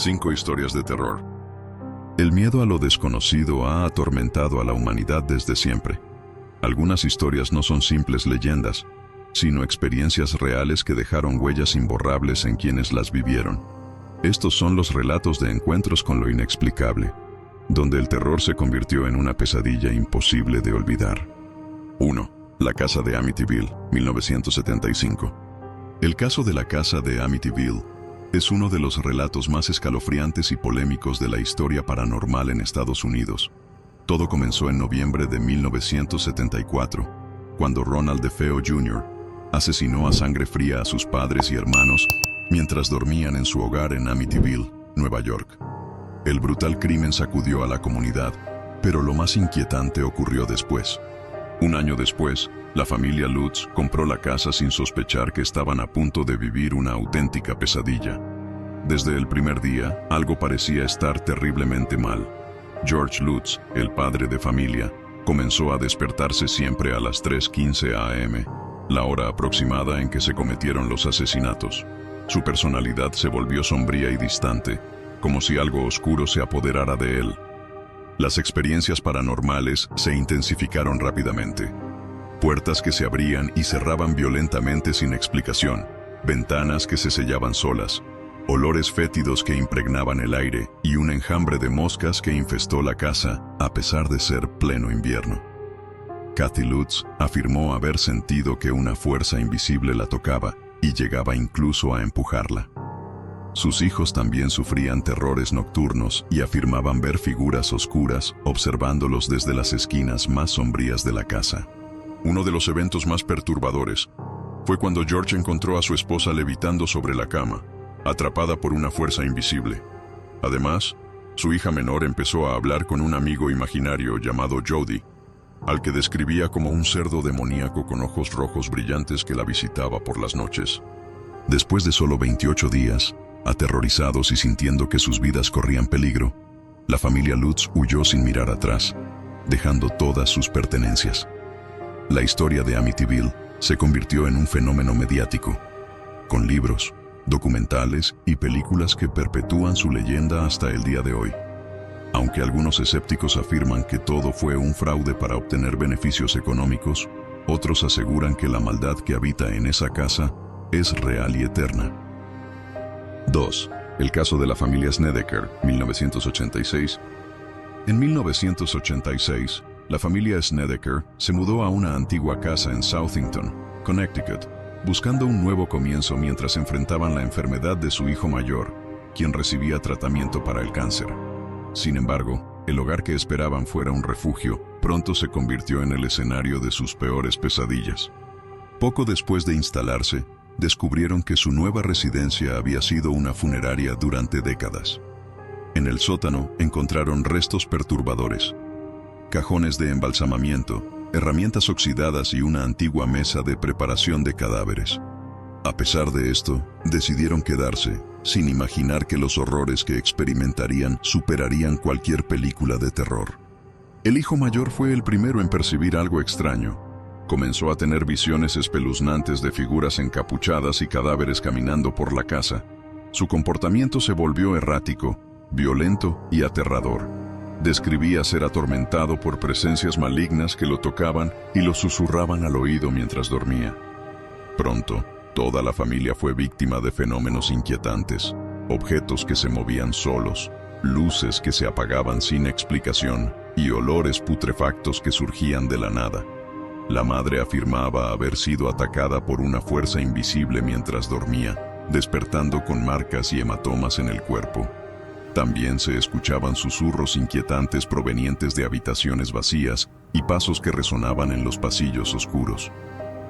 5 historias de terror. El miedo a lo desconocido ha atormentado a la humanidad desde siempre. Algunas historias no son simples leyendas, sino experiencias reales que dejaron huellas imborrables en quienes las vivieron. Estos son los relatos de encuentros con lo inexplicable, donde el terror se convirtió en una pesadilla imposible de olvidar. 1. La casa de Amityville, 1975. El caso de la casa de Amityville es uno de los relatos más escalofriantes y polémicos de la historia paranormal en Estados Unidos. Todo comenzó en noviembre de 1974, cuando Ronald DeFeo Jr. asesinó a sangre fría a sus padres y hermanos mientras dormían en su hogar en Amityville, Nueva York. El brutal crimen sacudió a la comunidad, pero lo más inquietante ocurrió después. Un año después, la familia Lutz compró la casa sin sospechar que estaban a punto de vivir una auténtica pesadilla. Desde el primer día, algo parecía estar terriblemente mal. George Lutz, el padre de familia, comenzó a despertarse siempre a las 3:15 a.m., la hora aproximada en que se cometieron los asesinatos. Su personalidad se volvió sombría y distante, como si algo oscuro se apoderara de él. Las experiencias paranormales se intensificaron rápidamente. Puertas que se abrían y cerraban violentamente sin explicación, ventanas que se sellaban solas, olores fétidos que impregnaban el aire y un enjambre de moscas que infestó la casa a pesar de ser pleno invierno. Kathy Lutz afirmó haber sentido que una fuerza invisible la tocaba y llegaba incluso a empujarla. Sus hijos también sufrían terrores nocturnos y afirmaban ver figuras oscuras observándolos desde las esquinas más sombrías de la casa. Uno de los eventos más perturbadores fue cuando George encontró a su esposa levitando sobre la cama, atrapada por una fuerza invisible. Además, su hija menor empezó a hablar con un amigo imaginario llamado Jody, al que describía como un cerdo demoníaco con ojos rojos brillantes que la visitaba por las noches. Después de solo 28 días, aterrorizados y sintiendo que sus vidas corrían peligro, la familia Lutz huyó sin mirar atrás, dejando todas sus pertenencias. La historia de Amityville se convirtió en un fenómeno mediático, con libros, documentales y películas que perpetúan su leyenda hasta el día de hoy. Aunque algunos escépticos afirman que todo fue un fraude para obtener beneficios económicos, otros aseguran que la maldad que habita en esa casa es real y eterna. 2. El caso de la familia Snedeker, 1986. En 1986, la familia Snedeker se mudó a una antigua casa en Southington, Connecticut, buscando un nuevo comienzo mientras enfrentaban la enfermedad de su hijo mayor, quien recibía tratamiento para el cáncer. Sin embargo, el hogar que esperaban fuera un refugio, pronto se convirtió en el escenario de sus peores pesadillas. Poco después de instalarse, descubrieron que su nueva residencia había sido una funeraria durante décadas. En el sótano encontraron restos perturbadores, cajones de embalsamamiento, herramientas oxidadas y una antigua mesa de preparación de cadáveres. A pesar de esto, decidieron quedarse, sin imaginar que los horrores que experimentarían superarían cualquier película de terror. El hijo mayor fue el primero en percibir algo extraño. Comenzó a tener visiones espeluznantes de figuras encapuchadas y cadáveres caminando por la casa. Su comportamiento se volvió errático, violento y aterrador. Describía ser atormentado por presencias malignas que lo tocaban y lo susurraban al oído mientras dormía. Pronto, toda la familia fue víctima de fenómenos inquietantes, objetos que se movían solos, luces que se apagaban sin explicación y olores putrefactos que surgían de la nada. La madre afirmaba haber sido atacada por una fuerza invisible mientras dormía, despertando con marcas y hematomas en el cuerpo. También se escuchaban susurros inquietantes provenientes de habitaciones vacías y pasos que resonaban en los pasillos oscuros.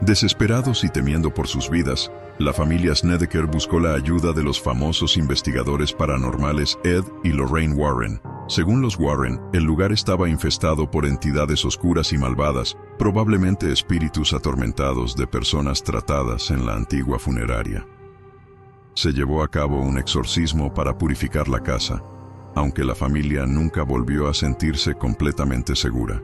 Desesperados y temiendo por sus vidas, la familia Snedeker buscó la ayuda de los famosos investigadores paranormales Ed y Lorraine Warren. Según los Warren, el lugar estaba infestado por entidades oscuras y malvadas, probablemente espíritus atormentados de personas tratadas en la antigua funeraria. Se llevó a cabo un exorcismo para purificar la casa, aunque la familia nunca volvió a sentirse completamente segura.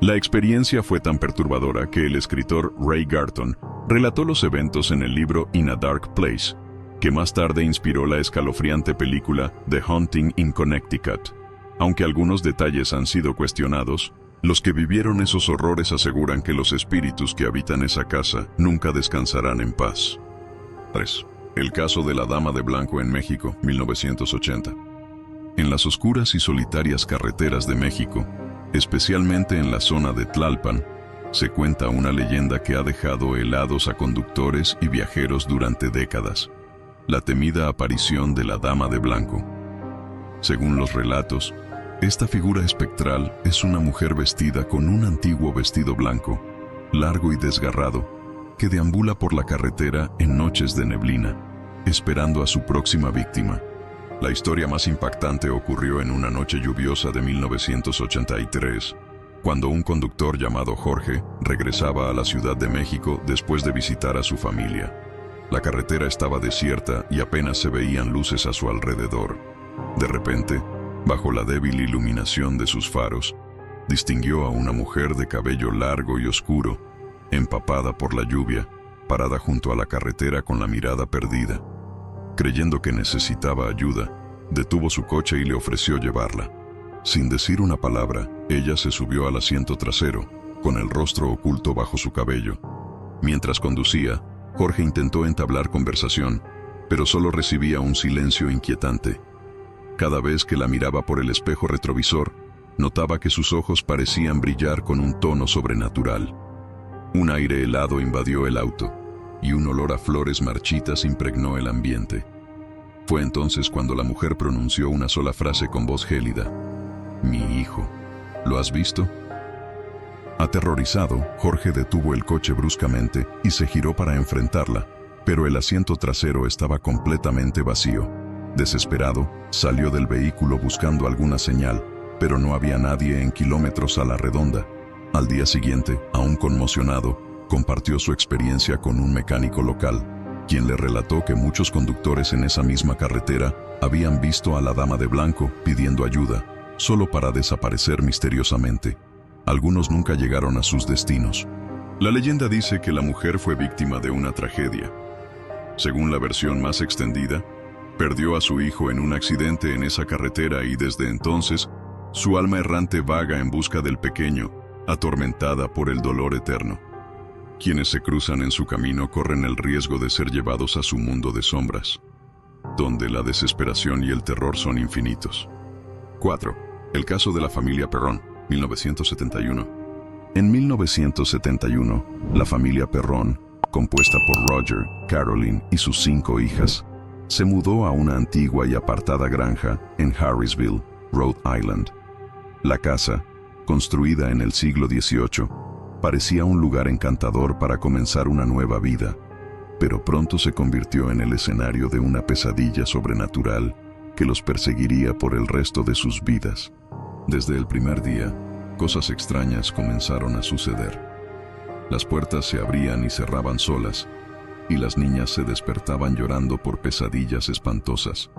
La experiencia fue tan perturbadora que el escritor Ray Garton relató los eventos en el libro In a Dark Place. que más tarde inspiró la escalofriante película The Haunting in Connecticut. Aunque algunos detalles han sido cuestionados, los que vivieron esos horrores aseguran que los espíritus que habitan esa casa nunca descansarán en paz. 3. El caso de la Dama de Blanco en México, 1980. En las oscuras y solitarias carreteras de México, especialmente en la zona de Tlalpan, se cuenta una leyenda que ha dejado helados a conductores y viajeros durante décadas: la temida aparición de la Dama de Blanco. Según los relatos, esta figura espectral es una mujer vestida con un antiguo vestido blanco, largo y desgarrado, que deambula por la carretera en noches de neblina, esperando a su próxima víctima. La historia más impactante ocurrió en una noche lluviosa de 1983, cuando un conductor llamado Jorge regresaba a la Ciudad de México después de visitar a su familia. La carretera estaba desierta y apenas se veían luces a su alrededor. De repente, bajo la débil iluminación de sus faros, distinguió a una mujer de cabello largo y oscuro, empapada por la lluvia, parada junto a la carretera con la mirada perdida. Creyendo que necesitaba ayuda, detuvo su coche y le ofreció llevarla. Sin decir una palabra, ella se subió al asiento trasero, con el rostro oculto bajo su cabello. Mientras conducía, Jorge intentó entablar conversación, pero solo recibía un silencio inquietante. Cada vez que la miraba por el espejo retrovisor, notaba que sus ojos parecían brillar con un tono sobrenatural. Un aire helado invadió el auto, y un olor a flores marchitas impregnó el ambiente. Fue entonces cuando la mujer pronunció una sola frase con voz gélida: «Mi hijo, ¿lo has visto?». Aterrorizado, Jorge detuvo el coche bruscamente y se giró para enfrentarla, pero el asiento trasero estaba completamente vacío. Desesperado, salió del vehículo buscando alguna señal, pero no había nadie en kilómetros a la redonda. Al día siguiente, aún conmocionado, compartió su experiencia con un mecánico local, quien le relató que muchos conductores en esa misma carretera habían visto a la Dama de Blanco pidiendo ayuda, solo para desaparecer misteriosamente. Algunos nunca llegaron a sus destinos. La leyenda dice que la mujer fue víctima de una tragedia. Según la versión más extendida, perdió a su hijo en un accidente en esa carretera y desde entonces, su alma errante vaga en busca del pequeño, atormentada por el dolor eterno. Quienes se cruzan en su camino corren el riesgo de ser llevados a su mundo de sombras, donde la desesperación y el terror son infinitos. 4. El caso de la familia Perrón, 1971. En 1971, la familia Perrón, compuesta por Roger, Carolyn y sus 5 hijas, se mudó a una antigua y apartada granja en Harrisville, Rhode Island. La casa, construida en el siglo XVIII, parecía un lugar encantador para comenzar una nueva vida, pero pronto se convirtió en el escenario de una pesadilla sobrenatural que los perseguiría por el resto de sus vidas. Desde el primer día, cosas extrañas comenzaron a suceder. Las puertas se abrían y cerraban solas, y las niñas se despertaban llorando por pesadillas espantosas.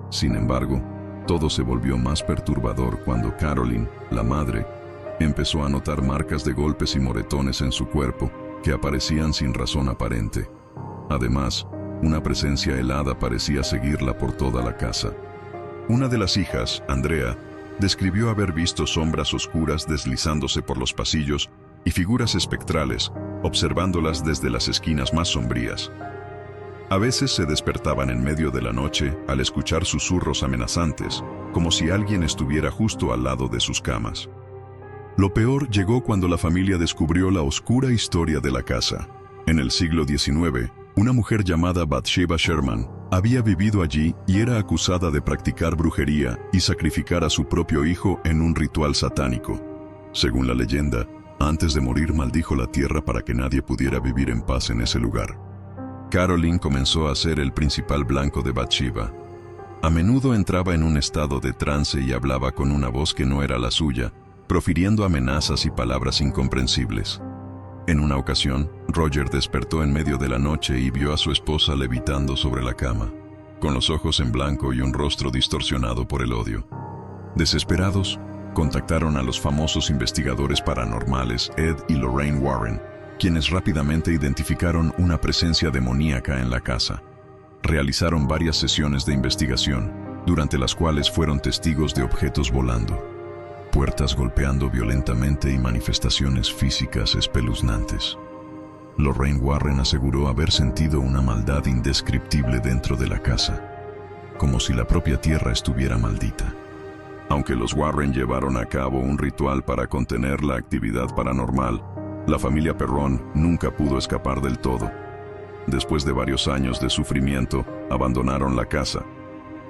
Sin embargo, todo se volvió más perturbador cuando Carolyn, la madre, empezó a notar marcas de golpes y moretones en su cuerpo que aparecían sin razón aparente. Además, una presencia helada parecía seguirla por toda la casa. Una de las hijas, Andrea, describió haber visto sombras oscuras deslizándose por los pasillos y figuras espectrales, observándolas desde las esquinas más sombrías. A veces se despertaban en medio de la noche al escuchar susurros amenazantes, como si alguien estuviera justo al lado de sus camas. Lo peor llegó cuando la familia descubrió la oscura historia de la casa. En el siglo XIX, una mujer llamada Bathsheba Sherman había vivido allí y era acusada de practicar brujería y sacrificar a su propio hijo en un ritual satánico. Según la leyenda, antes de morir maldijo la tierra para que nadie pudiera vivir en paz en ese lugar. Carolyn comenzó a ser el principal blanco de Bathsheba. A menudo entraba en un estado de trance y hablaba con una voz que no era la suya, profiriendo amenazas y palabras incomprensibles. En una ocasión, Roger despertó en medio de la noche y vio a su esposa levitando sobre la cama, con los ojos en blanco y un rostro distorsionado por el odio. Desesperados, contactaron a los famosos investigadores paranormales Ed y Lorraine Warren, quienes rápidamente identificaron una presencia demoníaca en la casa. Realizaron varias sesiones de investigación, durante las cuales fueron testigos de objetos volando, puertas golpeando violentamente y manifestaciones físicas espeluznantes. Lorraine Warren aseguró haber sentido una maldad indescriptible dentro de la casa, como si la propia tierra estuviera maldita. Aunque los Warren llevaron a cabo un ritual para contener la actividad paranormal, la familia Perron nunca pudo escapar del todo. Después de varios años de sufrimiento, abandonaron la casa,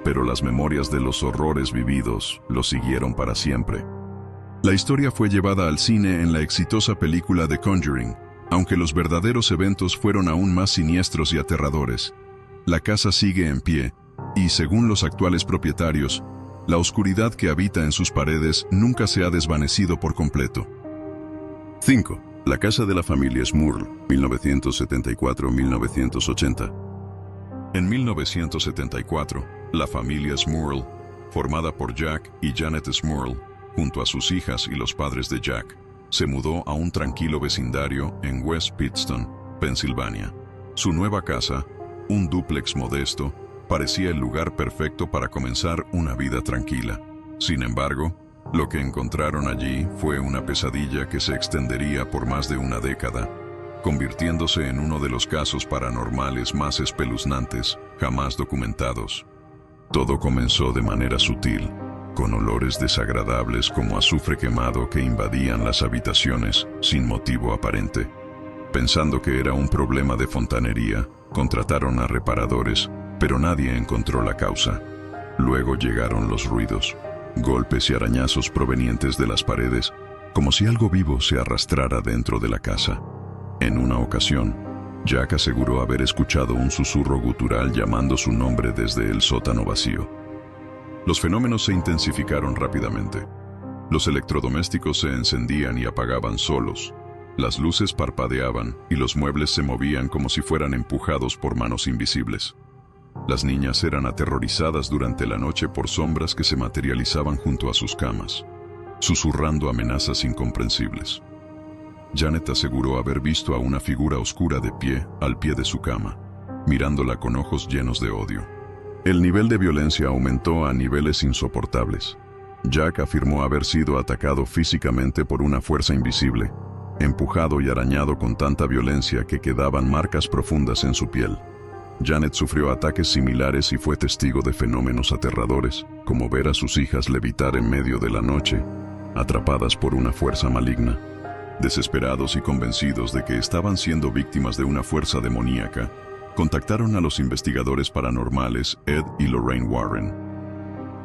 pero las memorias de los horrores vividos los siguieron para siempre. La historia fue llevada al cine en la exitosa película The Conjuring, aunque los verdaderos eventos fueron aún más siniestros y aterradores. La casa sigue en pie, y según los actuales propietarios, la oscuridad que habita en sus paredes nunca se ha desvanecido por completo. 5. La casa de la familia Smurl, 1974-1980. En 1974, la familia Smurl, formada por Jack y Janet Smurl, junto a sus hijas y los padres de Jack, se mudó a un tranquilo vecindario en West Pittston, Pensilvania. Su nueva casa, un dúplex modesto, parecía el lugar perfecto para comenzar una vida tranquila. Sin embargo, lo que encontraron allí fue una pesadilla que se extendería por más de una década, convirtiéndose en uno de los casos paranormales más espeluznantes jamás documentados. Todo comenzó de manera sutil, con olores desagradables como azufre quemado que invadían las habitaciones sin motivo aparente. Pensando que era un problema de fontanería, contrataron a reparadores, pero nadie encontró la causa. Luego llegaron los ruidos, golpes y arañazos provenientes de las paredes, como si algo vivo se arrastrara dentro de la casa. En una ocasión, Jack aseguró haber escuchado un susurro gutural llamando su nombre desde el sótano vacío. Los fenómenos se intensificaron rápidamente. Los electrodomésticos se encendían y apagaban solos. Las luces parpadeaban y los muebles se movían como si fueran empujados por manos invisibles. Las niñas eran aterrorizadas durante la noche por sombras que se materializaban junto a sus camas, susurrando amenazas incomprensibles. Janet aseguró haber visto a una figura oscura de pie al pie de su cama, mirándola con ojos llenos de odio. El nivel de violencia aumentó a niveles insoportables. Jack afirmó haber sido atacado físicamente por una fuerza invisible, empujado y arañado con tanta violencia que quedaban marcas profundas en su piel. Janet sufrió ataques similares y fue testigo de fenómenos aterradores, como ver a sus hijas levitar en medio de la noche, atrapadas por una fuerza maligna. Desesperados y convencidos de que estaban siendo víctimas de una fuerza demoníaca, contactaron a los investigadores paranormales Ed y Lorraine Warren.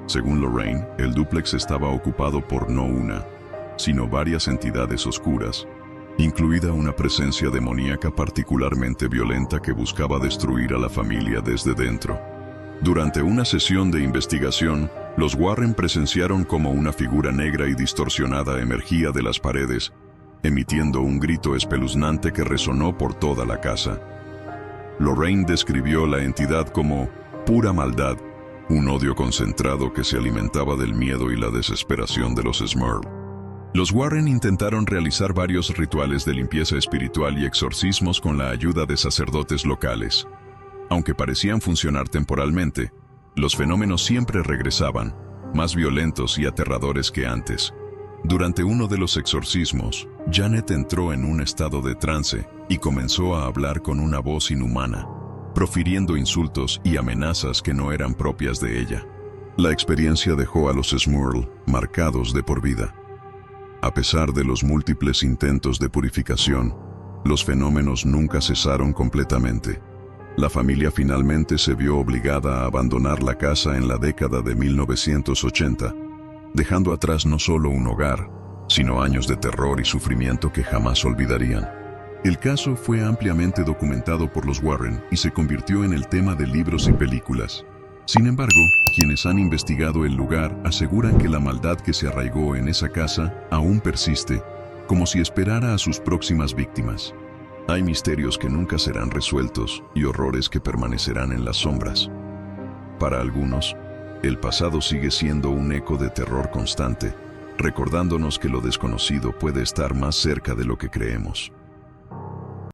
Según Lorraine, el dúplex estaba ocupado por no una, sino varias entidades oscuras, incluida una presencia demoníaca particularmente violenta que buscaba destruir a la familia desde dentro. Durante una sesión de investigación, los Warren presenciaron cómo una figura negra y distorsionada emergía de las paredes, emitiendo un grito espeluznante que resonó por toda la casa. Lorraine describió la entidad como pura maldad, un odio concentrado que se alimentaba del miedo y la desesperación de los Smurl. Los Warren intentaron realizar varios rituales de limpieza espiritual y exorcismos con la ayuda de sacerdotes locales. Aunque parecían funcionar temporalmente, los fenómenos siempre regresaban, más violentos y aterradores que antes. Durante uno de los exorcismos, Janet entró en un estado de trance y comenzó a hablar con una voz inhumana, profiriendo insultos y amenazas que no eran propias de ella. La experiencia dejó a los Smurl marcados de por vida. A pesar de los múltiples intentos de purificación, los fenómenos nunca cesaron completamente. La familia finalmente se vio obligada a abandonar la casa en la década de 1980, dejando atrás no solo un hogar, sino años de terror y sufrimiento que jamás olvidarían. El caso fue ampliamente documentado por los Warren y se convirtió en el tema de libros y películas. Sin embargo, quienes han investigado el lugar aseguran que la maldad que se arraigó en esa casa aún persiste, como si esperara a sus próximas víctimas. Hay misterios que nunca serán resueltos y horrores que permanecerán en las sombras. Para algunos, el pasado sigue siendo un eco de terror constante, recordándonos que lo desconocido puede estar más cerca de lo que creemos.